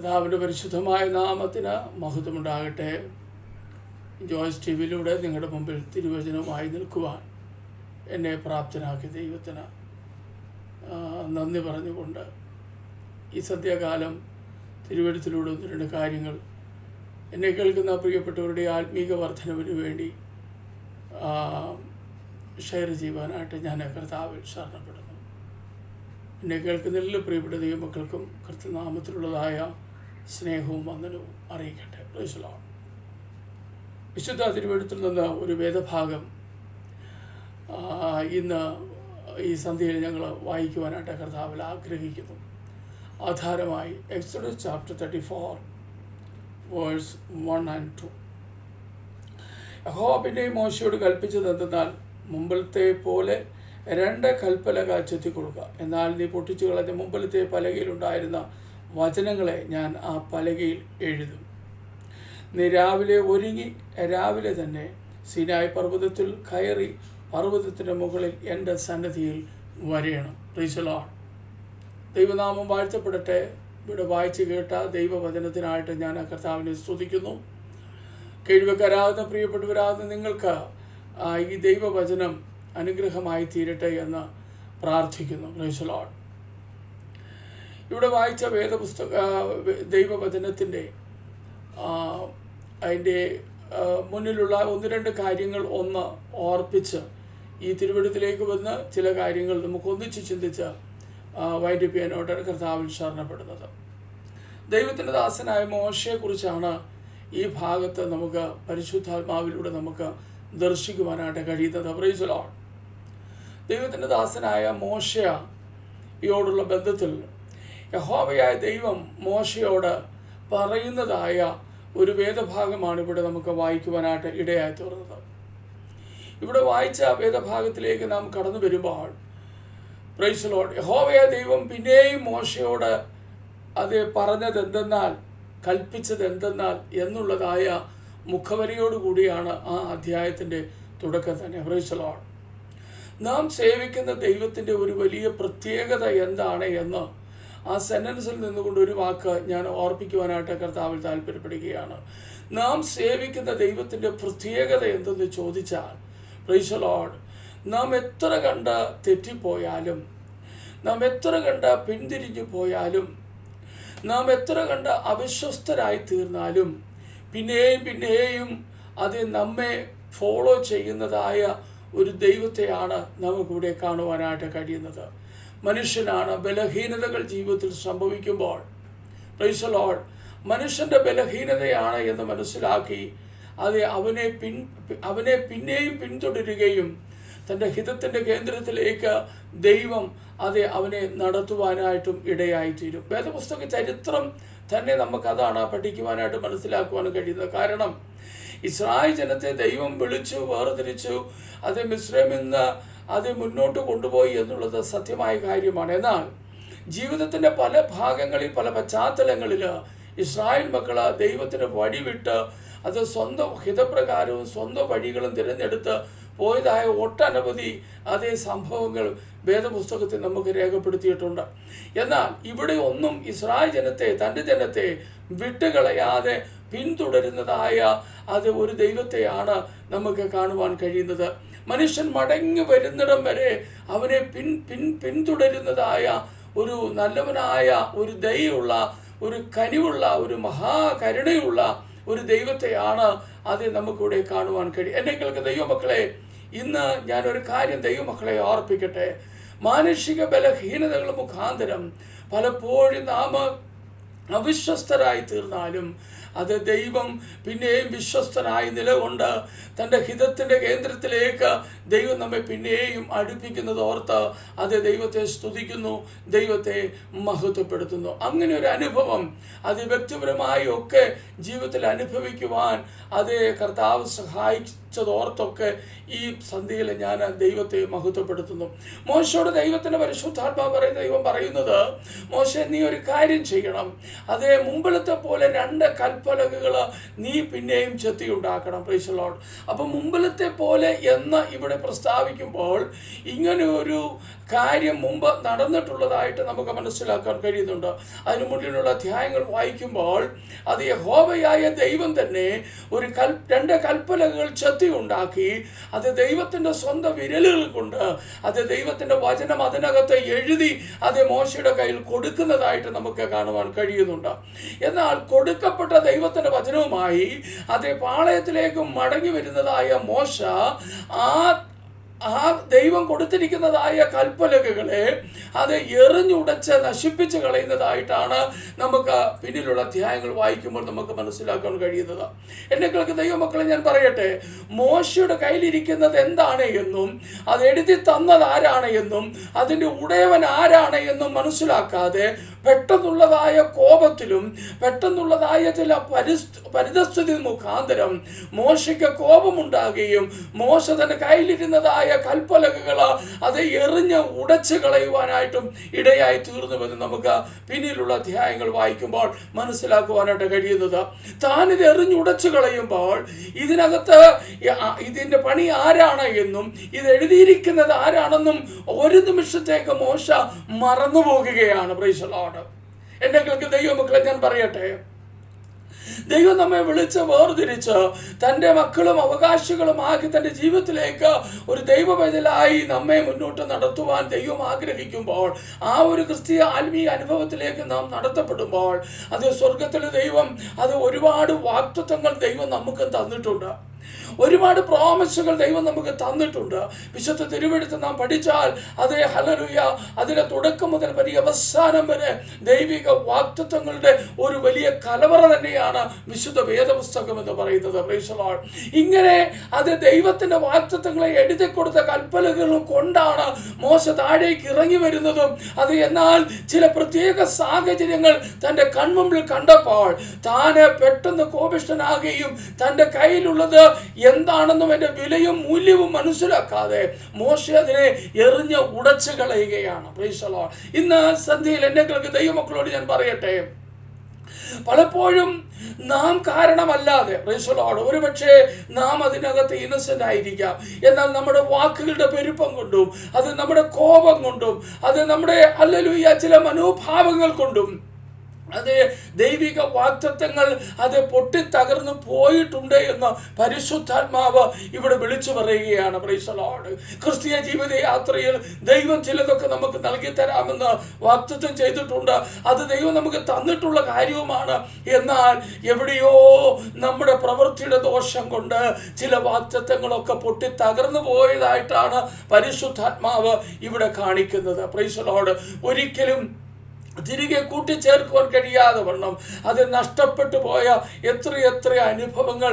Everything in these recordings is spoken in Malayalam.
കർത്താവിൻ്റെ പരിശുദ്ധമായ നാമത്തിന് മഹത്വമുണ്ടാകട്ടെ. ജോയ്സ് ടി വിയിലൂടെ നിങ്ങളുടെ മുമ്പിൽ തിരുവചനവുമായി നിൽക്കുവാൻ എന്നെ പ്രാപ്തനാക്കിയ ദൈവത്തിന് നന്ദി പറഞ്ഞുകൊണ്ട് ഈ സന്ധ്യാകാലം തിരുവചനത്തിലൂടെ ഒന്ന് രണ്ട് കാര്യങ്ങൾ എന്നെ കേൾക്കുന്ന പ്രിയപ്പെട്ടവരുടെ ആത്മീക വർധനവിന് വേണ്ടി ഷെയർ ചെയ്യുവാനായിട്ട് ഞാൻ കർത്താവിൽ ശരണപ്പെടുന്നു. എന്നെ കേൾക്കുന്ന എല്ലാ പ്രിയപ്പെട്ട ദൈവമക്കൾക്കും കർത്തൃനാമത്തിലുള്ളതായ സ്നേഹവും വന്ദനവും അറിയിക്കട്ടെ. Praise the lord. വിശുദ്ധ തിരുവചനത്തിൽ നിന്ന് ഒരു വേദഭാഗം ഇന്ന് ഈ സന്ധ്യയിൽ ഞങ്ങൾ വായിക്കുവാനായിട്ട് കർത്താവിൽ ആഗ്രഹിക്കുന്നു. ആധാരമായി എക്സോഡസ് ചാപ്റ്റർ 34 വേഴ്സ് 1 and 2. യഹോവ പിന്നെയും മോശയോട് കൽപ്പിച്ചത് എന്തെന്നാൽ, മുമ്പിലത്തെ പോലെ 2 കൽപ്പലക ചെത്തിക്കൊടുക്കുക. എന്നാൽ നീ പൊട്ടിച്ചു കളഞ്ഞ മുമ്പിലത്തെ പലകയിലുണ്ടായിരുന്ന വചനങ്ങളെ ഞാൻ ആ പലകയിൽ എഴുതും. നീ രാവിലെ ഒരുങ്ങി രാവിലെ തന്നെ സീനായി പർവ്വതത്തിൽ കയറി പർവ്വതത്തിൻ്റെ മുകളിൽ എൻ്റെ സന്നിധിയിൽ വരയണം. Price the Lord. ദൈവനാമം വാഴ്ത്തപ്പെടട്ടെ. ഇവിടെ വായിച്ച് കേട്ട ദൈവവചനത്തിനായിട്ട് ഞാൻ കർത്താവിനെ സ്തുതിക്കുന്നു. കേൾവിക്കാരാകുന്ന പ്രിയപ്പെട്ടവരാകുന്ന നിങ്ങൾക്ക് ഈ ദൈവവചനം അനുഗ്രഹമായി തീരട്ടെ എന്ന് പ്രാർത്ഥിക്കുന്നു. Price the Lord. ഇവിടെ വായിച്ച ദൈവവചനത്തിൻ്റെ അതിൻ്റെ മുന്നിലുള്ള 1-2 കാര്യങ്ങൾ ഒന്ന് ഓർപ്പിച്ച് ഈ തിരുവചനത്തിലേക്ക് വന്ന് ചില കാര്യങ്ങൾ നമുക്ക് ഒന്നിച്ച് ചിന്തിച്ച് വൈൻഡപ്പ് ചെയ്യാനോട്ടാണ് കർത്താവിൽ ശരണപ്പെടുന്നത്. ദൈവത്തിൻ്റെ ദാസനായ മോശയെക്കുറിച്ചാണ് ഈ ഭാഗത്ത് നമുക്ക് പരിശുദ്ധാത്മാവിലൂടെ നമുക്ക് ദർശിക്കുവാനായിട്ട് കഴിയുന്നത്. Price the Lord. ദൈവത്തിൻ്റെ ദാസനായ മോശയോടുള്ള ബന്ധത്തിൽ യഹോവയായ ദൈവം മോശയോട് പറയുന്നതായ ഒരു വേദഭാഗമാണ് ഇവിടെ നമുക്ക് വായിക്കുവാനായിട്ട് ഇടയായി തീർന്നത്. ഇവിടെ വായിച്ച വേദഭാഗത്തിലേക്ക് നാം കടന്നു വരുമ്പോൾ പ്രൈസ് ദി ലോർഡ്, യഹോവയായ ദൈവം പിന്നെയും മോശയോട് അത് പറഞ്ഞത് എന്തെന്നാൽ, കൽപ്പിച്ചത് എന്തെന്നാൽ എന്നുള്ളതായ മുഖവരിയോടുകൂടിയാണ് ആ അധ്യായത്തിൻ്റെ തുടക്കം തന്നെ. Price the Lord. നാം സേവിക്കുന്ന ദൈവത്തിൻ്റെ ഒരു വലിയ പ്രത്യേകത എന്താണ് എന്ന് ആ സെൻറ്റൻസിൽ നിന്നുകൊണ്ട് ഒരു വാക്ക് ഞാൻ ഓർപ്പിക്കുവാനായിട്ട് കർത്താവിൽ താല്പര്യപ്പെടുകയാണ്. നാം സേവിക്കുന്ന ദൈവത്തിൻ്റെ പ്രത്യേകത എന്തെന്ന് ചോദിച്ചാൽ, പ്രൈസ് ദി ലോർഡ്, നാം എത്ര കണ്ട് തെറ്റിപ്പോയാലും, നാം എത്ര കണ്ട് പിന്തിരിഞ്ഞു പോയാലും, നാം എത്ര കണ്ട് അവിശ്വസ്തരായി തീർന്നാലും പിന്നെയും അത് നമ്മെ ഫോളോ ചെയ്യുന്നതായ ഒരു ദൈവത്തെയാണ് നമുക്കിവിടെ കാണുവാനായിട്ട് കഴിയുന്നത്. മനുഷ്യനാണ് ബലഹീനതകൾ ജീവിതത്തിൽ സംഭവിക്കുമ്പോൾ, പ്രൈസ് ദി ലോർഡ്, മനുഷ്യൻ്റെ ബലഹീനതയാണ് എന്ന് മനസ്സിലാക്കി അത് അവനെ പിന്നെയും പിന്തുടരുകയും തൻ്റെ ഹിതത്തിൻ്റെ കേന്ദ്രത്തിലേക്ക് ദൈവം അവനെ നടത്തുവാനായിട്ടും ഇടയായിത്തീരും. വേദപുസ്തക ചരിത്രം തന്നെ നമുക്കതാണ് പഠിക്കുവാനായിട്ട് മനസ്സിലാക്കുവാനും കഴിയുന്നത്. കാരണം ഇസ്രായേൽ ജനത്തെ ദൈവം വിളിച്ചു വേർതിരിച്ചു മിസ്രൈമിൽ നിന്ന് മുന്നോട്ട് കൊണ്ടുപോയി എന്നുള്ളത് സത്യമായ കാര്യമാണ്. എന്നാൽ ജീവിതത്തിൻ്റെ പല ഭാഗങ്ങളിൽ പല പശ്ചാത്തലങ്ങളിൽ ഇസ്രായേൽ മക്കൾ ദൈവത്തിന് വഴിവിട്ട് സ്വന്തം ഹിതപ്രകാരവും സ്വന്തം വഴികളും തിരഞ്ഞെടുത്ത് പോയതായ ഒട്ടനവധി സംഭവങ്ങൾ വേദപുസ്തകത്തിൽ നമുക്ക് രേഖപ്പെടുത്തിയിട്ടുണ്ട്. എന്നാൽ ഇവിടെ ഒന്നും ഇസ്രായേൽ ജനത്തെ, തൻ്റെ ജനത്തെ വിട്ടുകളയാതെ പിന്തുടരുന്നതായ ഒരു ദൈവത്തെയാണ് നമുക്ക് കാണുവാൻ കഴിയുന്നത്. മനുഷ്യൻ മടങ്ങി വരുന്നിടം വരെ അവനെ പിന്തുടരുന്നതായ ഒരു നല്ലവനായ, ഒരു ദയുള്ള, ഒരു കനിവുള്ള, ഒരു മഹാകരുണയുള്ള ഒരു ദൈവത്തെയാണ് നമുക്കിവിടെ കാണുവാൻ കഴിയും. എന്നെ കേൾക്കുന്ന ദൈവമക്കളെ, ഇന്ന് ഞാനൊരു കാര്യം ദൈവമക്കളെ ഓർപ്പിക്കട്ടെ. മാനുഷിക ബലഹീനതകൾ മുഖാന്തരം പലപ്പോഴും നാം അവിശ്വസ്തരായി തീർന്നാലും ദൈവം പിന്നെയും വിശ്വസ്തനായി നിലകൊണ്ട് തൻ്റെ ഹിതത്തിൻ്റെ കേന്ദ്രത്തിലേക്ക് ദൈവം നമ്മെ പിന്നെയും അടുപ്പിക്കുന്നത് ഓർത്ത് ദൈവത്തെ സ്തുതിക്കുന്നു, ദൈവത്തെ മഹത്വപ്പെടുത്തുന്നു. അങ്ങനെ ഒരു അനുഭവം വ്യക്തിപരമായി ഒക്കെ ജീവിതത്തിൽ അനുഭവിക്കുവാൻ കർത്താവ് ഓർത്തൊക്കെ ഈ സന്ധ്യയിൽ ഞാൻ ദൈവത്തെ മഹത്വപ്പെടുത്തുന്നു. മോശയോട് ദൈവത്തിൻ്റെ പരിശുദ്ധാത്മാവ് ദൈവം പറയുന്നത്, മോശെ നീ ഒരു കാര്യം ചെയ്യണം, അതേ മുമ്പിലത്തെ പോലെ 2 കൽപ്പലകകൾ നീ പിന്നെയും ചെത്തി ഉണ്ടാക്കണം. Price the Lord. അപ്പം മുമ്പിലത്തെ പോലെ എന്ന് ഇവിടെ പ്രസ്താവിക്കുമ്പോൾ ഇങ്ങനെ ഒരു കാര്യം മുമ്പ് നടന്നിട്ടുള്ളതായിട്ട് നമുക്ക് മനസ്സിലാക്കാൻ കഴിയുന്നുണ്ട്. അതിന് മുന്നിലുള്ള അധ്യായങ്ങൾ വായിക്കുമ്പോൾ അത് യഹോവയായ ദൈവം തന്നെ ഒരു 2 കൽപ്പലകകൾ ചെത്തി ഉണ്ടാക്കി അത് ദൈവത്തിൻ്റെ സ്വന്തം വിരലുകൾ കൊണ്ട് അത് ദൈവത്തിൻ്റെ വചനം അതിനകത്ത് എഴുതി അത് മോശയുടെ കയ്യിൽ കൊടുക്കുന്നതായിട്ട് നമുക്ക് കാണുവാൻ കഴിയുന്നുണ്ട്. എന്നാൽ കൊടുക്കപ്പെട്ട ദൈവത്തിൻ്റെ വചനവുമായി അത് പാളയത്തിലേക്ക് മടങ്ങി വരുന്നതായ മോശ ആ ദൈവം കൊടുത്തിരിക്കുന്നതായ കൽപ്പലകകളെ അത് എറിഞ്ഞുടച്ച് നശിപ്പിച്ച് കളയുന്നതായിട്ടാണ് നമുക്ക് പിന്നിലുള്ള അധ്യായങ്ങൾ വായിക്കുമ്പോൾ നമുക്ക് മനസ്സിലാക്കാൻ കഴിയുന്നത്. എന്നെ കേൾക്കുന്ന ദൈവമക്കളെ ഞാൻ പറയട്ടെ, മോശയുടെ കയ്യിലിരിക്കുന്നത് എന്താണ് എന്നും അത് എഴുതി തന്നത് ആരാണ് എന്നും അതിൻ്റെ ഉടയവൻ ആരാണ് എന്നും മനസ്സിലാക്കാതെ പെട്ടെന്നുള്ളതായ കോപത്തിലും പെട്ടെന്നുള്ളതായ ചില പരിതസ്ഥിതി മുഖാന്തരം മോശയ്ക്ക് കോപമുണ്ടാകുകയും മോശ തൻ്റെ കയ്യിലിരുന്നതായ കൽപ്പലകകൾ അത് എറിഞ്ഞ് ഉടച്ച് കളയുവാനായിട്ടും ഇടയായി തീർന്നുവെന്ന് നമുക്ക് പിന്നീടുള്ള അധ്യായങ്ങൾ വായിക്കുമ്പോൾ മനസ്സിലാക്കുവാനായിട്ട് കഴിയുന്നത്. താനിത് എറിഞ്ഞുടച്ച് കളയുമ്പോൾ ഇതിൻ്റെ പണി ആരാണ് എന്നും ഇത് എഴുതിയിരിക്കുന്നത് ആരാണെന്നും ഒരു നിമിഷത്തേക്ക് മോശ മറന്നു പോകുകയാണ്. Price the Lord. എന്നെ കേൾക്കുന്ന ദൈവമക്കളെ ഞാൻ പറയട്ടെ, ദൈവം നമ്മെ വിളിച്ച് വേർതിരിച്ച് തൻ്റെ മക്കളും അവകാശികളുമാക്കി തൻ്റെ ജീവിതത്തിലേക്ക് ഒരു ദൈവബദലായി നമ്മെ മുന്നോട്ട് നടത്തുവാൻ ദൈവം ആഗ്രഹിക്കുമ്പോൾ ആ ഒരു ക്രിസ്തീയ ആത്മീയ അനുഭവത്തിലേക്ക് നാം നടത്തപ്പെടുമ്പോൾ അത് സ്വർഗത്തിലെ ദൈവം അത് ഒരുപാട് വാഗ്ദത്തങ്ങൾ ദൈവം നമുക്ക് തന്നിട്ടുണ്ട്. ഒരുപാട് പ്രോമിസുകൾ ദൈവം നമുക്ക് തന്നിട്ടുണ്ട്. വിശുദ്ധ തിരുവെഴുത്ത് നാം പഠിച്ചാൽ അതേ ഹല്ലേലൂയ അതിന്റെ തുടക്കം മുതൽ അവസാനം വരെ ദൈവിക വാഗ്ദത്തങ്ങളുടെ ഒരു വലിയ കലവറ തന്നെയാണ് വിശുദ്ധ വേദപുസ്തകം എന്ന് പറയുന്നത്. Price the Lord. ഇങ്ങനെ അത് ദൈവത്തിന്റെ വാഗ്ദത്തങ്ങളെ എഴുതി കൊടുത്ത കൽപ്പലകളും കൊണ്ടാണ് മോശ താഴേക്ക് ഇറങ്ങി വരുന്നതും. അത് എന്നാൽ ചില പ്രത്യേക സാഹചര്യങ്ങൾ തൻ്റെ കൺമുമ്പിൽ കണ്ടപ്പോൾ താന് പെട്ടെന്ന് കോപിഷ്ഠനാകുകയും തൻ്റെ കയ്യിലുള്ളത് എന്താണെന്നും എൻ്റെ വിലയും മൂല്യവും മനസ്സിലാക്കാതെ മോശ അതിനെ എറിഞ്ഞ് ഉടച്ചു കളയുകയാണ്. Praise the lord. ഇന്ന് സന്ധ്യയിൽ എന്നെ കേൾക്കുന്ന ദൈവമക്കളോട് ഞാൻ പറയട്ടെ, പലപ്പോഴും നാം കാരണമല്ലാതെ പ്രൈസ് ദി ലോർഡ് ഒരുപക്ഷെ നാം അതിനകത്ത് ഇന്നസെന്റ് ആയിരിക്കാം. എന്നാൽ നമ്മുടെ വാക്കുകളുടെ പെരുപ്പം കൊണ്ടും അത് നമ്മുടെ കോപം കൊണ്ടും അത് നമ്മുടെ ഹല്ലേലൂയ ചില മനോഭാവങ്ങൾ കൊണ്ടും അത് ദൈവിക വാഗ്ദത്തങ്ങൾ അത് പൊട്ടിത്തകർന്നു പോയിട്ടുണ്ട് എന്ന് പരിശുദ്ധാത്മാവ് ഇവിടെ വിളിച്ചു പറയുകയാണ്. Price the Lord. ക്രിസ്തീയ ജീവിതയാത്രയിൽ ദൈവം ചിലതൊക്കെ നമുക്ക് നൽകി തരാമെന്ന് വാഗ്ദത്തം ചെയ്തിട്ടുണ്ട്. അത് ദൈവം നമുക്ക് തന്നിട്ടുള്ള കാര്യവുമാണ്. എന്നാൽ എവിടെയോ നമ്മുടെ പ്രവൃത്തിയുടെ ദോഷം കൊണ്ട് ചില വാഗ്ദത്തങ്ങളൊക്കെ പൊട്ടിത്തകർന്നു പോയതായിട്ടാണ് പരിശുദ്ധാത്മാവ് ഇവിടെ കാണിക്കുന്നത്. Price the Lord. ഒരിക്കലും തിരികെ കൂട്ടിച്ചേർക്കുവാൻ കഴിയാതെ വണ്ണം അത് നഷ്ടപ്പെട്ടു പോയ എത്ര അനുഭവങ്ങൾ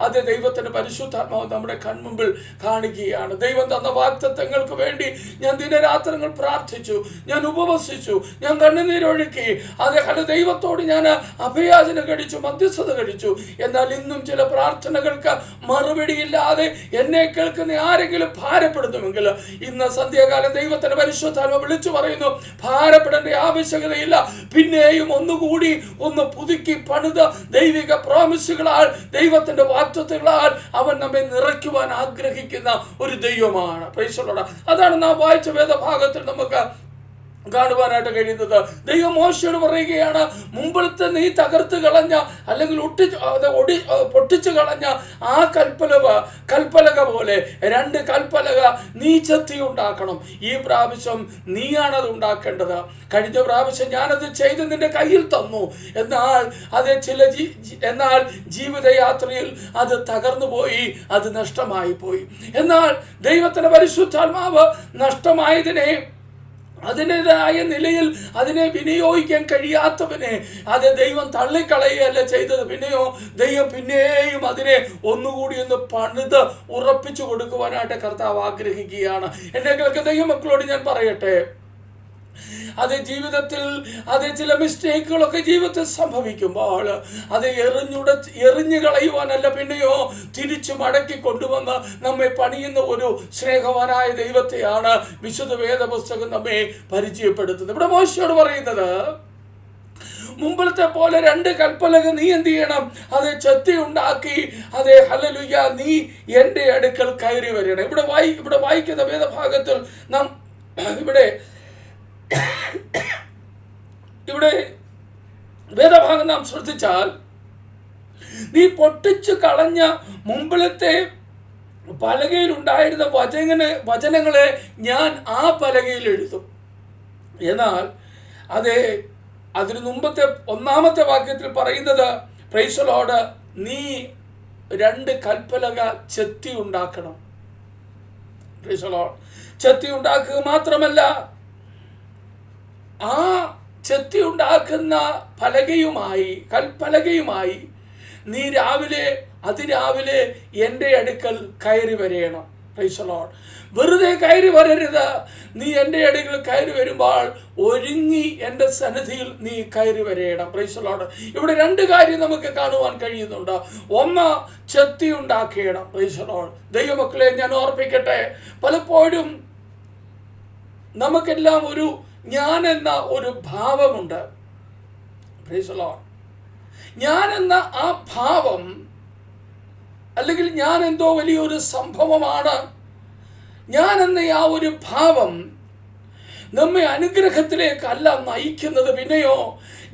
അത് ദൈവത്തിൻ്റെ പരിശുദ്ധാത്മാവ് നമ്മുടെ കൺമുമ്പിൽ കാണിക്കുകയാണ്. ദൈവം തന്ന വാഗ്ദത്തങ്ങൾക്ക് വേണ്ടി ഞാൻ ദിനരാത്രങ്ങൾ പ്രാർത്ഥിച്ചു, ഞാൻ ഉപവസിച്ചു, ഞാൻ കണ്ണുനീരൊഴുക്കി, അത് ദൈവത്തോട് ഞാൻ അഭയാചന കഴിച്ചു, മധ്യസ്ഥത കഴിച്ചു. എന്നാൽ ഇന്നും ചില പ്രാർത്ഥനകൾക്ക് മറുപടിയില്ലാതെ എന്നെ കേൾക്കുന്ന ആരെങ്കിലും ഭാരപ്പെടുന്നുവെങ്കിൽ ഇന്ന് സന്ധ്യാകാലം ദൈവത്തിൻ്റെ പരിശുദ്ധാത്മാവ് വിളിച്ചു പറയുന്നു, ഭാരപ്പെടേണ്ട ആവശ്യകതയില്ല. പിന്നെയും ഒന്നുകൂടി ഒന്ന് പുതുക്കി പണിത് ദൈവിക പ്രോമിസുകളാൽ ദൈവത്തിന്റെ വാഗ്ദത്തങ്ങളാൽ അവൻ നമ്മെ നിറയ്ക്കുവാൻ ആഗ്രഹിക്കുന്ന ഒരു ദൈവമാണ്. Price the Lord. അതാണ് നാം വായിച്ച വേദഭാഗത്തിൽ നമുക്ക് കാണുവാനായിട്ട് കഴിയുന്നത്. ദൈവം മോശയോട് പറയുകയാണ്, മുമ്പിലത്തെ നീ തകർത്ത് കളഞ്ഞ അല്ലെങ്കിൽ പൊട്ടിച്ചു കളഞ്ഞ ആ കൽപ്പലക പോലെ 2 കൽപ്പലക നീ ചെത്തി ഉണ്ടാക്കണം. ഈ പ്രാവശ്യം നീയാണത് ഉണ്ടാക്കേണ്ടത്. കഴിഞ്ഞ പ്രാവശ്യം ഞാനത് ചെയ്ത് നിന്റെ കയ്യിൽ തന്നു. എന്നാൽ ജീവിതയാത്രയിൽ അത് തകർന്നു പോയി, അത് നഷ്ടമായി പോയി. എന്നാൽ ദൈവത്തിന്റെ പരിശുദ്ധാത്മാവ് നഷ്ടമായതിനെ അതിൻ്റെതായ നിലയിൽ അതിനെ വിനിയോഗിക്കാൻ കഴിയാത്തവനെ അത് ദൈവം തള്ളിക്കളയുകയല്ല ചെയ്തത്. ദൈവം പിന്നെയും അതിനെ ഒന്നുകൂടി ഒന്ന് പണിത് ഉറപ്പിച്ചു കൊടുക്കുവാനായിട്ട് കർത്താവ് ആഗ്രഹിക്കുകയാണ്. എന്നെ കേൾക്കുന്ന ദൈവമക്കളോട് ഞാൻ പറയട്ടെ, അത് ജീവിതത്തിൽ ചില മിസ്റ്റേക്കുകളൊക്കെ ജീവിതത്തിൽ സംഭവിക്കുമ്പോൾ അത് എറിഞ്ഞു കളയുവാനല്ല, പിന്നെയോ തിരിച്ചു മടക്കി കൊണ്ടുവന്ന് നമ്മെ പണിയുന്ന ഒരു സ്നേഹവാനായ ദൈവത്തെയാണ് വിശുദ്ധ വേദപുസ്തകം നമ്മെ പരിചയപ്പെടുത്തുന്നത്. ഇവിടെ മോശയോട് പറയുന്നത്, മുമ്പിലത്തെ പോലെ 2 കൽപ്പലക നീ എന്ത് ചെയ്യണം? ചെത്തി ഉണ്ടാക്കി ഹല്ലേലൂയ നീ എൻ്റെ അടുക്കൽ കയറി വരണം. ഇവിടെ വായിക്കുന്ന വേദഭാഗത്തിൽ നാം ഇവിടെ വേദഭാഗം നാം ശ്രദ്ധിച്ചാൽ, നീ പൊട്ടിച്ചു കളഞ്ഞ മുമ്പിലത്തെ പലകയിലുണ്ടായിരുന്ന വചനങ്ങളെ ഞാൻ ആ പലകയിൽ എഴുതും. എന്നാൽ അതിനു മുമ്പത്തെ 1-ാമത്തെ വാക്യത്തിൽ പറയുന്നത്, പ്രൈസ് ദി ലോർഡ്, നീ 2 കൽപ്പലക ചെത്തി ഉണ്ടാക്കണം. Price the Lord. ചെത്തി ഉണ്ടാക്കുക മാത്രമല്ല, ആ ചെത്തി ഉണ്ടാക്കുന്ന കൽപ്പലകയുമായി നീ അതിരാവിലെ എൻ്റെ അടുക്കൽ കയറി വരേണം. Price the Lord. വെറുതെ കയറി വരരുത്. നീ എൻ്റെ അടുക്കൽ കയറി വരുമ്പോൾ ഒരുങ്ങി എൻ്റെ സന്നിധിയിൽ നീ കയറി വരേണം. Price the Lord. ഇവിടെ 2 കാര്യം നമുക്ക് കാണുവാൻ കഴിയുന്നുണ്ട്. ഒന്ന്, ചെത്തി ഉണ്ടാക്കണം. Price the Lord. ദൈവമക്കളെ, ഞാൻ ഓർപ്പിക്കട്ടെ, പലപ്പോഴും നമുക്കെല്ലാം ഞാൻ എന്ന ഒരു ഭാവമുണ്ട്. Price the Lord. ഞാൻ എന്ന ആ ഭാവം, അല്ലെങ്കിൽ ഞാൻ എന്തോ വലിയൊരു സംഭവമാണ്, ഞാൻ എന്ന ആ ഒരു ഭാവം നമ്മെ അനുഗ്രഹത്തിലേക്കല്ല നയിക്കുന്നത്. പിന്നെയോ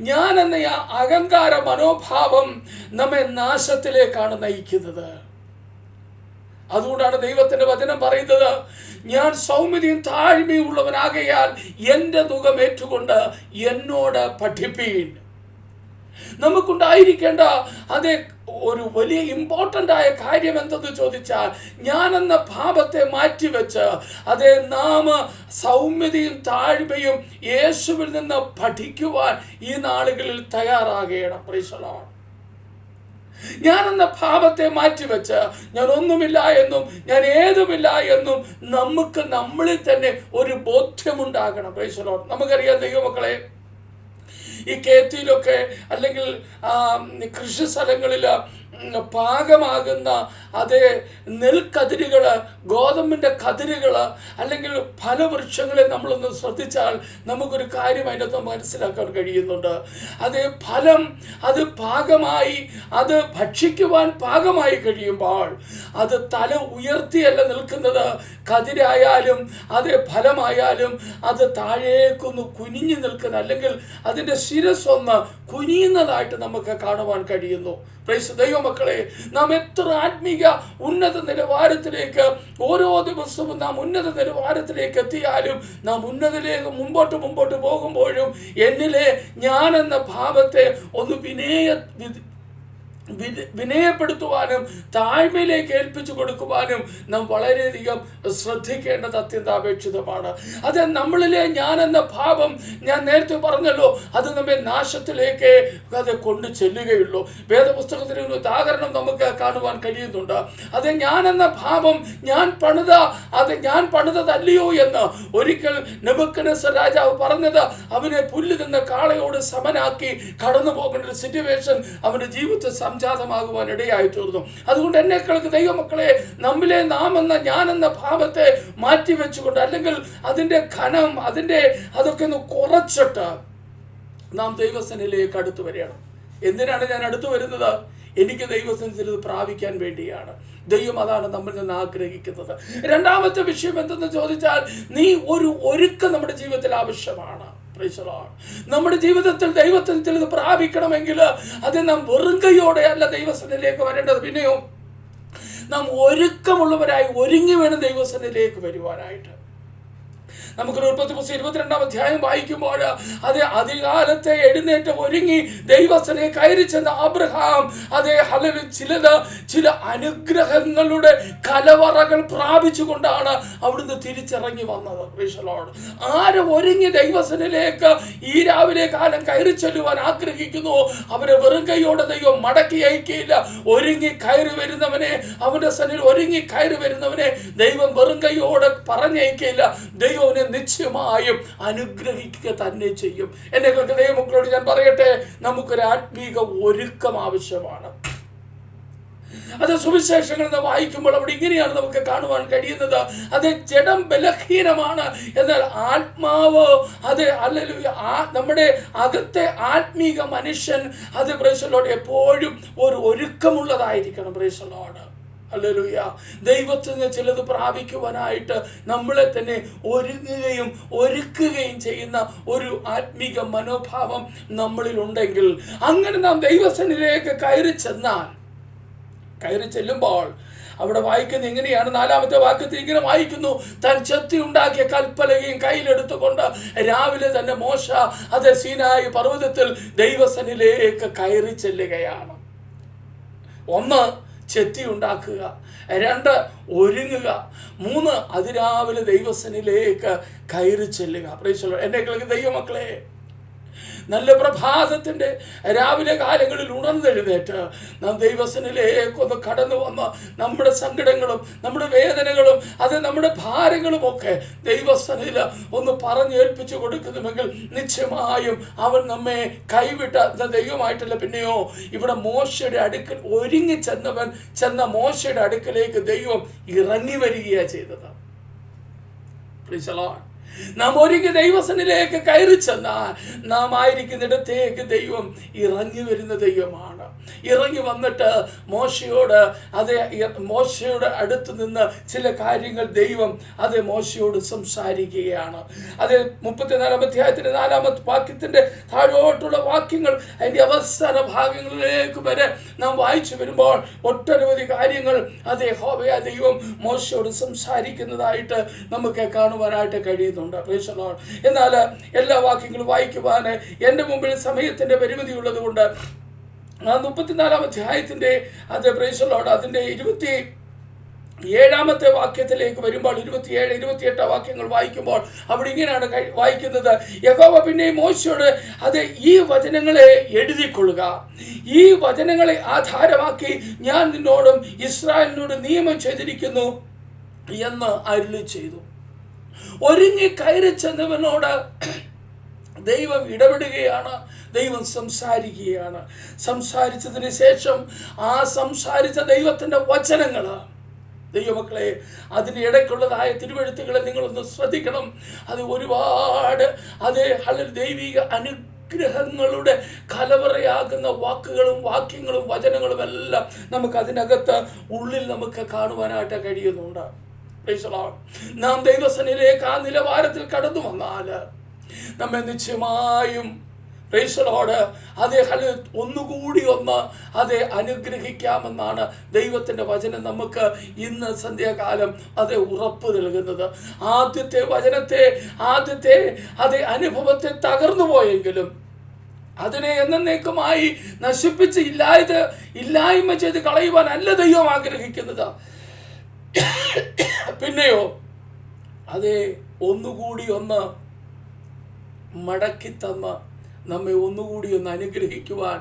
ഞാൻ എന്ന ആ അഹങ്കാര മനോഭാവം നമ്മെ നാശത്തിലേക്കാണ് നയിക്കുന്നത്. അതുകൊണ്ടാണ് ദൈവത്തിന്റെ വചനം പറയുന്നത്, ഞാൻ സൗമ്യതയും താഴ്മയും ഉള്ളവനാകയാൽ എൻ്റെ നുകം ഏറ്റുകൊണ്ട് എന്നോട് പഠിപ്പീൻ. നമുക്കുണ്ടായിരിക്കേണ്ട ഒരു വലിയ ഇമ്പോർട്ടൻ്റ് ആയ കാര്യം എന്തെന്ന് ചോദിച്ചാൽ, ഞാനെന്ന ഭാവത്തെ മാറ്റിവെച്ച് നാം സൗമ്യതയും താഴ്മയും യേശുവിൽ നിന്ന് പഠിക്കുവാൻ ഈ നാളുകളിൽ തയ്യാറാകണം. Price the Lord. ഞാനെന്ന ഭാവത്തെ മാറ്റിവെച്ച് ഞാൻ ഒന്നുമില്ല എന്നും ഞാൻ ഏതുമില്ല എന്നും നമുക്ക് നമ്മളിൽ തന്നെ ഒരു ബോധ്യമുണ്ടാകണം. Price the Lord. നമുക്കറിയാം ദൈവമക്കളെ, ഈ കേത്തിയിലൊക്കെ അല്ലെങ്കിൽ കൃഷി സ്ഥലങ്ങളിൽ പാകമാകുന്ന നെൽക്കതിരുകൾ, ഗോതമ്പിൻ്റെ കതിരുകൾ, അല്ലെങ്കിൽ ഫലവൃക്ഷങ്ങളെ നമ്മളൊന്ന് ശ്രദ്ധിച്ചാൽ നമുക്കൊരു കാര്യം അതിനകത്ത് മനസ്സിലാക്കാൻ കഴിയുന്നുണ്ട്. ഫലം പാകമായി ഭക്ഷിക്കുവാൻ പാകമായി കഴിയുമ്പോൾ തല ഉയർത്തിയല്ല നിൽക്കുന്നത്. കതിരായാലും ഫലമായാലും താഴേക്കൊന്ന് കുനിഞ്ഞു നിൽക്കുന്ന, അല്ലെങ്കിൽ അതിൻ്റെ ശിരസ്സൊന്ന് കുനിയുന്നതായിട്ട് നമുക്ക് കാണുവാൻ കഴിയുന്നു. പ്രൈസ് ദൈവമക്കളെ, നാം എത്ര ആത്മീക ഉന്നത നിലവാരത്തിലേക്ക് ഓരോ ദിവസവും നാം ഉന്നത നിലവാരത്തിലേക്ക് എത്തിയാലും, നാം മുമ്പോട്ട് പോകുമ്പോഴും എന്നിലെ ഞാനെന്ന ഭാവത്തെ ഒന്ന് വിനയപ്പെടുത്തുവാനും താഴ്മയിലേക്ക് ഏൽപ്പിച്ചു കൊടുക്കുവാനും നാം വളരെയധികം ശ്രദ്ധിക്കേണ്ടത് അത്യന്താപേക്ഷിതമാണ്. നമ്മളിലെ ഞാനെന്ന ഭാവം, ഞാൻ നേരത്തെ പറഞ്ഞല്ലോ, നമ്മെ നാശത്തിലേക്ക് കൊണ്ടു ചെല്ലുകയുള്ളൂ. വേദപുസ്തകത്തിന് ഒരു ഉദാഹരണം നമുക്ക് കാണുവാൻ കഴിയുന്നുണ്ട്. ഞാനെന്ന ഭാവം ഞാൻ പണിതതല്ലയോ എന്ന് ഒരിക്കൽ നെബൂഖദ്നേസർ രാജാവ് പറഞ്ഞത്, അവനെ പുല്ല് തിന്ന കാളയോട് സമനാക്കി കടന്നു പോകേണ്ട ഒരു സിറ്റുവേഷൻ അവന്റെ ജീവിതത്തിൽ സംജാതമാകുവാൻ ഇടയായി തീർന്നു. അതുകൊണ്ട് എന്നെ കേൾക്ക് ദൈവമക്കളെ, നമ്മിലെ നാം എന്ന ഞാനെന്ന ഭാവത്തെ മാറ്റിവെച്ചുകൊണ്ട്, അല്ലെങ്കിൽ അതിൻ്റെ ഘനം അതൊക്കെ ഒന്ന് കുറച്ചിട്ട് നാം ദൈവസന്നിധിയിലേക്ക് അടുത്തു വരികയാണ്. എന്തിനാണ് ഞാൻ അടുത്തു വരുന്നത്? എനിക്ക് ദൈവസന്നിധിയിൽ ഇത് പ്രാപിക്കാൻ വേണ്ടിയാണ്. ദൈവം അതാണ് നമ്മിൽ നിന്ന് ആഗ്രഹിക്കുന്നത്. 2-ാമത്തെ വിഷയം എന്തെന്ന് ചോദിച്ചാൽ, ഒരു ഒരുക്കം നമ്മുടെ ജീവിതത്തിൽ ആവശ്യമാണ്. നമ്മുടെ ജീവിതത്തിൽ ദൈവത്തിൽ ഇത് പ്രാപിക്കണമെങ്കിൽ നാം വെറും കൈയോടെ അല്ല ദൈവസന്നിധിയിലേക്ക് വരേണ്ടത്. പിന്നെയോ നാം ഒരുക്കമുള്ളവരായി ഒരുങ്ങി വേണം ദൈവസന്നിധിയിലേക്ക് വരുവാനായിട്ട്. നമുക്കൊരു 22-ാം അധ്യായം വായിക്കുമ്പോൾ അതികാലത്തെ എഴുന്നേറ്റ് ഒരുങ്ങി ദൈവസനെ കയറി ചെന്ന അബ്രഹാം ചില അനുഗ്രഹങ്ങളുടെ കലവറകൾ പ്രാപിച്ചുകൊണ്ടാണ് അവിടുന്ന് തിരിച്ചിറങ്ങി വന്നത്. ആരും ഒരുങ്ങി ദൈവസനിലേക്ക് ഈ രാവിലെ കാലം കയറി ചെല്ലുവാൻ ആഗ്രഹിക്കുന്നു, അവരെ വെറും കൈയോടെ ദൈവം മടക്കി അയക്കുകയില്ല. ഒരുങ്ങി കയറി വരുന്നവനെ, അവന്റെ സന്നിധിയിൽ ഒരുങ്ങി കയറി വരുന്നവനെ ദൈവം വെറും കൈയോടെ പറഞ്ഞയക്കുകയില്ല. ദൈവം ഗിദിയോനെ നിശ്ചയമായും അനുഗ്രഹിക്കുക തന്നെ ചെയ്യും. എന്നെ കേൾക്കുന്ന ദൈവമക്കളോട് ഞാൻ പറയട്ടെ, നമുക്കൊരു ആത്മീക ഒരുക്കം ആവശ്യമാണ്. അത് സുവിശേഷങ്ങൾ നാം വായിക്കുമ്പോൾ അവിടെ ഇങ്ങനെയാണ് നമുക്ക് കാണുവാൻ കഴിയുന്നത്. അത് ജഡം ബലഹീനമാണ്, എന്നാൽ ആത്മാവ് അത് ഹല്ലേലൂയ നമ്മുടെ അകത്തെ ആത്മീക മനുഷ്യൻ അത് പ്രൈസ് ദി ലോർഡ് എപ്പോഴും ഒരു ഒരുക്കമുള്ളതായിരിക്കണം. Praise the lord hallelujah. ദൈവത്തിൽ നിന്ന് ചിലത് പ്രാപിക്കുവാനായിട്ട് നമ്മളെ തന്നെ ഒരുക്കുകയും ചെയ്യുന്ന ഒരു ആത്മീക മനോഭാവം നമ്മളിൽ ഉണ്ടെങ്കിൽ, അങ്ങനെ നാം ദൈവസന്നിധിയിലേക്ക് കയറി ചെല്ലുമ്പോൾ അവിടെ വായിക്കുന്നത് എങ്ങനെയാണ്? 4-ാമത്തെ വാക്യത്തിൽ ഇങ്ങനെ വായിക്കുന്നു: താൻ ചെത്തി ഉണ്ടാക്കിയ കൽപ്പലകയും കയ്യിലെടുത്തുകൊണ്ട് രാവിലെ തന്നെ മോശ അത് സീനായി പർവ്വതത്തിൽ ദൈവസന്നിധിയിലേക്ക് കയറി ചെല്ലുകയാണ്. 1 ചെത്തി ഉണ്ടാക്കുക, 2 ഒരുങ്ങുക, 3 അതിരാവിലെ ദൈവസന്നിധിയിലേക്ക് കയറി ചെല്ലുക. Price the Lord. എന്നെ കേൾക്കുന്ന ദൈവമക്കളെ, നല്ല പ്രഭാതത്തിൻ്റെ രാവിലെ കാലങ്ങളിൽ ഉണർന്നെഴുന്നേറ്റ് നാം ദൈവസന്നിധിയിലേക്കൊന്ന് കടന്നു വന്ന് നമ്മുടെ സങ്കടങ്ങളും നമ്മുടെ വേദനകളും അത് നമ്മുടെ ഭാരങ്ങളുമൊക്കെ ദൈവസന്നിധിയിൽ ഒന്ന് പറഞ്ഞേൽപ്പിച്ചു കൊടുക്കുന്നുവെങ്കിൽ നിശ്ചയമായും അവൻ നമ്മെ കൈവിട്ട ദൈവമായിട്ടല്ല. പിന്നെയോ ഇവിടെ മോശയുടെ അടുക്കൽ ഒരുങ്ങി ചെന്ന മോശയുടെ അടുക്കലേക്ക് ദൈവം ഇറങ്ങി വരികയാണ് ചെയ്തത്. Price the Lord. നാം ഒരുങ്ങി ദൈവസന്നിധിയിലേക്ക് കയറി ചെന്നാൽ നാം ആയിരിക്കുന്നിടത്തേക്ക് ദൈവം ഇറങ്ങി വരുന്ന ദൈവമാണ്. ഇറങ്ങി വന്നിട്ട് മോശയുടെ അടുത്ത് നിന്ന് ചില കാര്യങ്ങൾ ദൈവം മോശയോട് സംസാരിക്കുകയാണ്. 34-ാം അധ്യായത്തിന്റെ 4-ാമത്തെ വാക്യത്തിന്റെ താഴോട്ടുള്ള വാക്യങ്ങൾ അതിന്റെ അവസാന ഭാഗങ്ങളിലേക്ക് വരെ നാം വായിച്ചു വരുമ്പോൾ ഒട്ടനവധി കാര്യങ്ങൾ യഹോവയായ ദൈവം മോശയോട് സംസാരിക്കുന്നതായിട്ട് നമുക്ക് കാണുവാനായിട്ട് കഴിയുന്നു. എന്നാൽ എല്ലാ വാക്യങ്ങളും വായിക്കുവാൻ എൻ്റെ മുമ്പിൽ സമയത്തിന്റെ പരിമിതി ഉള്ളത് കൊണ്ട് 34-ാം അധ്യായത്തിന്റെ പ്രൈസ് ദി ലോർഡ് അതിന്റെ 27-ാമത്തെ വാക്യത്തിലേക്ക് വരുമ്പോൾ 27-28 വാക്യങ്ങൾ വായിക്കുമ്പോൾ അവിടെ ഇങ്ങനെയാണ് വായിക്കുന്നത്: യഹോവ പിന്നെ മോശയോട് ഈ വചനങ്ങളെ എഴുതിക്കൊള്ളുക, ഈ വചനങ്ങളെ ആധാരമാക്കി ഞാൻ നിന്നോടും ഇസ്രായേലിനോട് നിയമം ചെയ്തിരിക്കുന്നു എന്ന് അരുളി ചെയ്തു. ഒരുങ്ങി കയറി ചെന്നവനോട് ദൈവം ഇടപെടുകയാണ്, ദൈവം സംസാരിക്കുകയാണ്. സംസാരിച്ചതിന് ശേഷം സംസാരിച്ച ദൈവത്തിൻ്റെ വചനങ്ങൾ, ദൈവമക്കളെ, അതിന് ഇടയ്ക്കുള്ളതായ തിരുവെഴുത്തുകളെ നിങ്ങളൊന്ന് ശ്രദ്ധിക്കണം. അത് ഒരുപാട് ദൈവിക അനുഗ്രഹങ്ങളുടെ കലവറയാകുന്ന വാക്കുകളും വാക്യങ്ങളും വചനങ്ങളും എല്ലാം നമുക്ക് അതിനകത്ത് ഉള്ളിൽ നമുക്ക് കാണുവാനായിട്ട് കഴിയുന്നുണ്ട്. നാം ദൈവസന്നിധിയിലേക്ക് ആ നിലവാരത്തിൽ കടന്നു വന്നാൽ നമ്മെ നിശ്ചയമായും ഒന്നുകൂടി അനുഗ്രഹിക്കാമെന്നാണ് ദൈവത്തിൻ്റെ വചനം നമുക്ക് ഇന്ന് സന്ധ്യാകാലം ഉറപ്പ് നൽകുന്നത്. ആദ്യത്തെ അനുഭവത്തെ തകർന്നു പോയെങ്കിലും അതിനെ എന്നേക്കുമായി നശിപ്പിച്ച് ഇല്ലായ്മ ചെയ്ത് കളയുവാനല്ല ദൈവം ആഗ്രഹിക്കുന്നത്. പിന്നെയോ ഒന്നുകൂടി മടക്കി തന്ന് നമ്മെ ഒന്നുകൂടി അനുഗ്രഹിക്കുവാൻ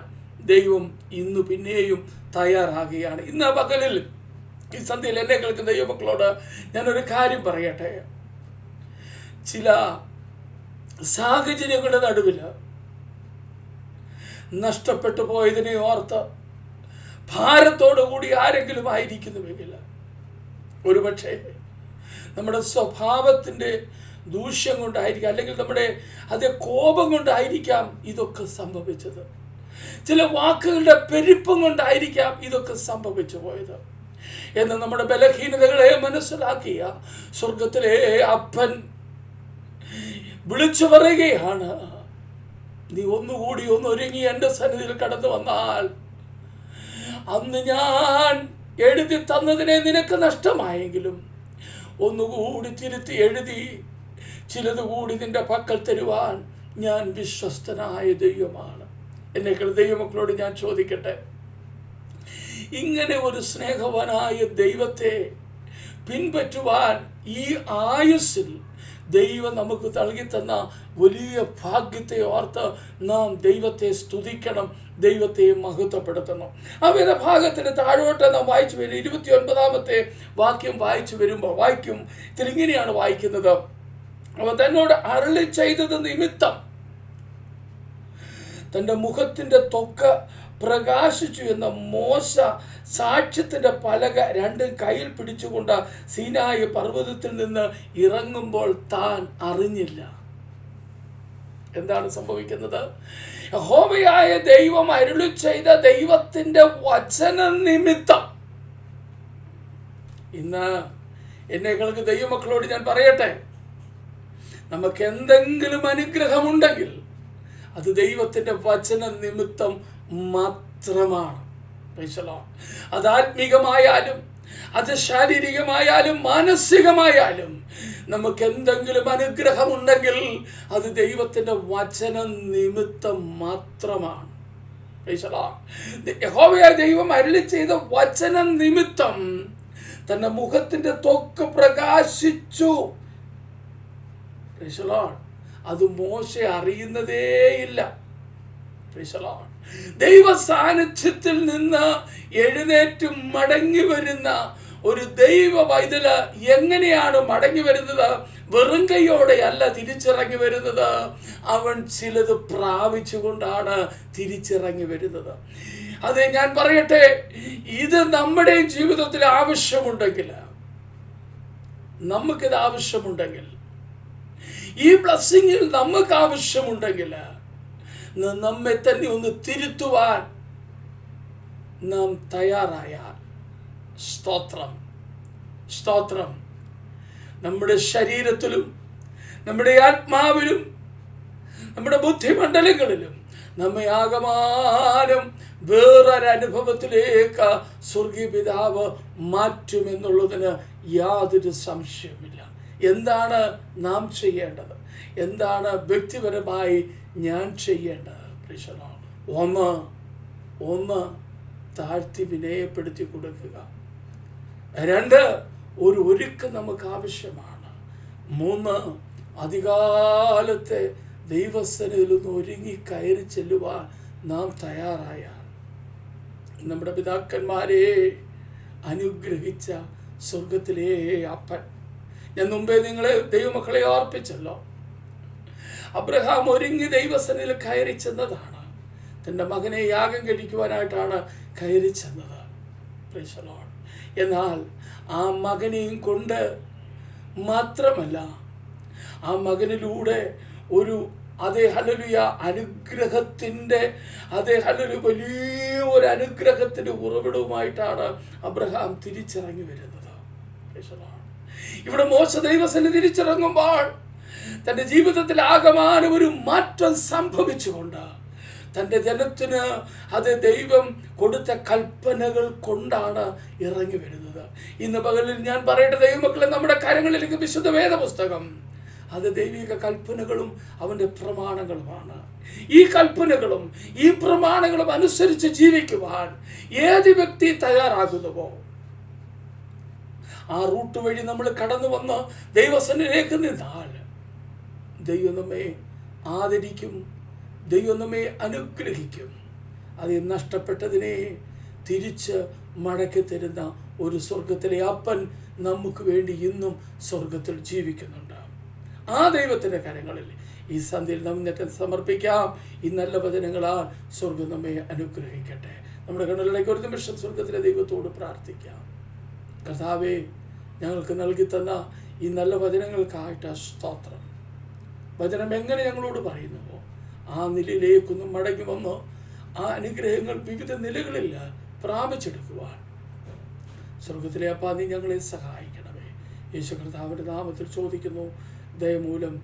ദൈവം ഇന്ന് പിന്നെയും തയ്യാറാകുകയാണ്. ഇന്ന് പകലിൽ ഈ സന്ധ്യയിൽ എന്നെ കേൾക്കുന്ന ദൈവമക്കളോട് ഞാനൊരു കാര്യം പറയട്ടെ. ചില സാഹചര്യങ്ങളുടെ നടുവിൽ നഷ്ടപ്പെട്ടു പോയതിനെ ഓർത്ത് ഭാരത്തോടു കൂടി ആരെങ്കിലും ആയിരിക്കുന്നുവെങ്കിൽ ഒരുപക്ഷെ നമ്മുടെ സ്വഭാവത്തിൻ്റെ ദൂഷ്യം കൊണ്ടായിരിക്കാം, അല്ലെങ്കിൽ നമ്മുടെ കോപം കൊണ്ടായിരിക്കാം ഇതൊക്കെ സംഭവിച്ചത്. ചില വാക്കുകളുടെ പെരുപ്പം കൊണ്ടായിരിക്കാം ഇതൊക്കെ സംഭവിച്ചു പോയത് എന്ന് നമ്മുടെ ബലഹീനതകളെ മനസ്സിലാക്കിയ സ്വർഗത്തിലെ അപ്പൻ വിളിച്ചു പറയുകയാണ്: നീ ഒന്നുകൂടി ഒരുങ്ങി എൻ്റെ സന്നിധിയിൽ കടന്നു വന്നാൽ അന്ന് ഞാൻ എഴുതി തന്നതിനെ നിനക്ക് നഷ്ടമായെങ്കിലും ഒന്നുകൂടി തിരുത്തി എഴുതി ചിലത് കൂടി നിന്റെ പക്കൽ തരുവാൻ ഞാൻ വിശ്വസ്തനായ ദൈവമാണ്. എന്നെ ദൈവമക്കളോട് ഞാൻ ചോദിക്കട്ടെ, ഇങ്ങനെ ഒരു സ്നേഹവാനായ ദൈവത്തെ പിൻപറ്റുവാൻ ഈ ആയുസ്സിൽ ദൈവം നമുക്ക് നൽകിത്തന്ന വലിയ ഭാഗ്യത്തെ ഓർത്ത് നാം ദൈവത്തെ സ്തുതിക്കണം, ദൈവത്തെ മഹത്വപ്പെടുത്തണം. ആ വേദഭാഗത്തിന് താഴോട്ട് നാം വായിച്ചു വരും. 29-ാമത്തെ വാക്യം വായിച്ചു വരുമ്പോൾ ഇതിലിങ്ങനെയാണ് വായിക്കുന്നത്: അവൻ തന്നോട് അരുളി ചെയ്തത് നിമിത്തം തൻ്റെ മുഖത്തിൻ്റെ ത്വക്ക് പ്രകാശിച്ചു എന്ന മോശ സാക്ഷ്യത്തിൻ്റെ പലക രണ്ടും കയ്യിൽ പിടിച്ചുകൊണ്ട് സീനായി പർവ്വതത്തിൽ നിന്ന് ഇറങ്ങുമ്പോൾ താൻ അറിഞ്ഞില്ല. എന്താണ് സംഭവിക്കുന്നത്? യഹോവയായ ദൈവം അരുളി ചെയ്ത ദൈവത്തിൻ്റെ വചന നിമിത്തം. ഇന്ന് എന്നെ കേൾക്കുന്ന ദൈവമക്കളോട് ഞാൻ പറയട്ടെ, നമുക്ക് എന്തെങ്കിലും അനുഗ്രഹമുണ്ടെങ്കിൽ അത് ദൈവത്തിൻ്റെ വചന നിമിത്തം മാത്രമാണ്. അത് ആത്മീകമായാലും അത് ശാരീരികമായാലും മാനസികമായാലും നമുക്ക് എന്തെങ്കിലും അനുഗ്രഹമുണ്ടെങ്കിൽ അത് ദൈവത്തിൻ്റെ വചന നിമിത്തം മാത്രമാണ്. യഹോവയായ ദൈവം അരുളി ചെയ്ത വചന നിമിത്തം തന്റെ മുഖത്തിന്റെ ത്വക്ക് പ്രകാശിച്ചു. അത് മോശ അറിയുന്നതേയില്ല. ദൈവ സാന്നിധ്യത്തിൽ നിന്ന് എഴുന്നേറ്റ് മടങ്ങി വരുന്ന ഒരു ദൈവ പൈതല് എങ്ങനെയാണ് മടങ്ങി വരുന്നത്? വെറും കൈയോടെ അല്ല തിരിച്ചിറങ്ങി വരുന്നത്. അവൻ ചിലത് പ്രാപിച്ചുകൊണ്ടാണ് തിരിച്ചിറങ്ങി വരുന്നത്. അത് ഞാൻ പറയട്ടെ, ഇത് നമ്മുടെ ജീവിതത്തിൽ ആവശ്യമുണ്ടെങ്കിൽ, നമുക്കിത് ആവശ്യമുണ്ടെങ്കിൽ, ഈ ബ്ലെസ്സിങ്ങിൽ നമുക്ക് ആവശ്യമുണ്ടെങ്കിൽ, നമ്മെ തന്നെ ഒന്ന് തിരുത്തുവാൻ നാം തയ്യാറായാൽ, സ്തോത്രം സ്തോത്രം, നമ്മുടെ ശരീരത്തിലും നമ്മുടെ ആത്മാവിലും നമ്മുടെ ബുദ്ധിമണ്ഡലങ്ങളിലും നമ്മെ ആകമാനം വേറൊരനുഭവത്തിലേക്ക് സ്വർഗീയ പിതാവ് മാറ്റുമെന്നുള്ളതിന് യാതൊരു സംശയമില്ല. എന്താണ് നാം ചെയ്യേണ്ടത്? എന്താണ് വ്യക്തിപരമായി ഞാൻ ചെയ്യേണ്ടത്? ഒന്ന് താഴ്ത്തി വിനയപ്പെടുത്തി കൊടുക്കുക. 2, ഒരു ഒരുക്കം നമുക്ക് ആവശ്യമാണ്. 3, അധികാലത്തെ ദൈവസന്നിധിയിൽ നിന്ന് ഒരുങ്ങി കയറി ചെല്ലുവാൻ നാം തയ്യാറായാൽ നമ്മുടെ പിതാക്കന്മാരെ അനുഗ്രഹിച്ച സ്വർഗത്തിലെ അപ്പൻ, ഞാൻ മുമ്പേ നിങ്ങളെ ദൈവമക്കളെ ഓർപ്പിച്ചല്ലോ, അബ്രഹാം ഒരുങ്ങി ദൈവസന്നിധിയിൽ കയറി ചെന്നതാണ്. തൻ്റെ മകനെ യാഗം കഴിക്കുവാനായിട്ടാണ് കയറി ചെന്നത്. എന്നാൽ ആ മകനെയും കൊണ്ട് മാത്രമല്ല, ആ മകനിലൂടെ ഒരു അനുഗ്രഹത്തിൻ്റെ വലിയ ഒരു അനുഗ്രഹത്തിൻ്റെ ഉറവിടവുമായിട്ടാണ് അബ്രഹാം തിരിച്ചിറങ്ങി വരുന്നത്. ഇവിടെ മോശ ദൈവസന്നിധി തിരിച്ചിറങ്ങുമ്പോൾ തൻ്റെ ജീവിതത്തിൽ ആകമാനം ഒരു മാറ്റം സംഭവിച്ചുകൊണ്ട് തൻ്റെ ജനത്തിന് അത് ദൈവം കൊടുത്ത കൽപ്പനകൾ കൊണ്ടാണ് ഇറങ്ങി വരുന്നത്. ഇന്ന് പകലിൽ ഞാൻ പറയട്ടെ ദൈവമക്കളെ, നമ്മുടെ കാര്യങ്ങളിലേക്ക് വിശുദ്ധ വേദപുസ്തകം അത് ദൈവിക കൽപ്പനകളും അവൻ്റെ പ്രമാണങ്ങളുമാണ്. ഈ കൽപ്പനകളും ഈ പ്രമാണങ്ങളും അനുസരിച്ച് ജീവിക്കുവാൻ ഏത് വ്യക്തി തയ്യാറാകുന്നുവോ ആ റൂട്ട് വഴി നമ്മൾ കടന്നു വന്ന് ദൈവസന്നിധിയിലേക്ക് നിന്നാൽ ദൈവം നമ്മെ ആദരിക്കും, ദൈവം നമ്മെ അനുഗ്രഹിക്കും. അത് നഷ്ടപ്പെട്ടതിനെ തിരിച്ച് മടക്കി തരുന്ന ഒരു സ്വർഗത്തിലെ അപ്പൻ നമുക്ക് വേണ്ടി ഇന്നും സ്വർഗത്തിൽ ജീവിക്കുന്നുണ്ട്. ആ ദൈവത്തിൻ്റെ കരങ്ങളിൽ ഈ സന്ധ്യയിൽ നമ്മെ സമർപ്പിക്കാം. ഈ നല്ല വചനങ്ങളാൽ സ്വർഗം നമ്മെ അനുഗ്രഹിക്കട്ടെ. നമ്മുടെ കണ്ണുകളിലേക്ക് ഒരു നിമിഷം സ്വർഗത്തിലെ ദൈവത്തോട് പ്രാർത്ഥിക്കാം. കർത്താവേ, ഞങ്ങൾക്ക് നൽകി തന്ന ഈ നല്ല വചനങ്ങൾക്കായിട്ട് സ്തോത്രം. വചനം എങ്ങനെ ഞങ്ങളോട് പറയുന്നുവോ ആ നിലയിലേക്കൊന്നും മടങ്ങി വന്ന് ആ അനുഗ്രഹങ്ങൾ വിവിധ നിലകളിൽ പ്രാപിച്ചെടുക്കുവാൻ സ്വർഗത്തിലെ അപ്പാ നീ ഞങ്ങളെ സഹായിക്കണമേ. യേശു കർത്താവിൻ്റെ നാമത്തിൽ ചോദിക്കുന്നു, ദയമൂലം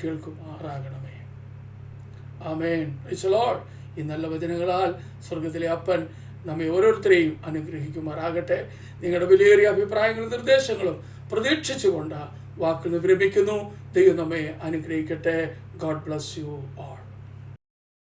കേൾക്കുമാറാകണമേ. ആമേൻ. Praise the lord. ഈ നല്ല വചനങ്ങളാൽ സ്വർഗത്തിലെ അപ്പൻ നമ്മെ ഓരോരുത്തരെയും അനുഗ്രഹിക്കുമാറാകട്ടെ. നിങ്ങളുടെ വിലയേറിയ അഭിപ്രായങ്ങളും നിർദ്ദേശങ്ങളും പ്രതീക്ഷിച്ചുകൊണ്ട് വാക്കുകൾ വിരമിക്കുന്നു. ദൈവം നമ്മെ അനുഗ്രഹിക്കട്ടെ. God bless you all.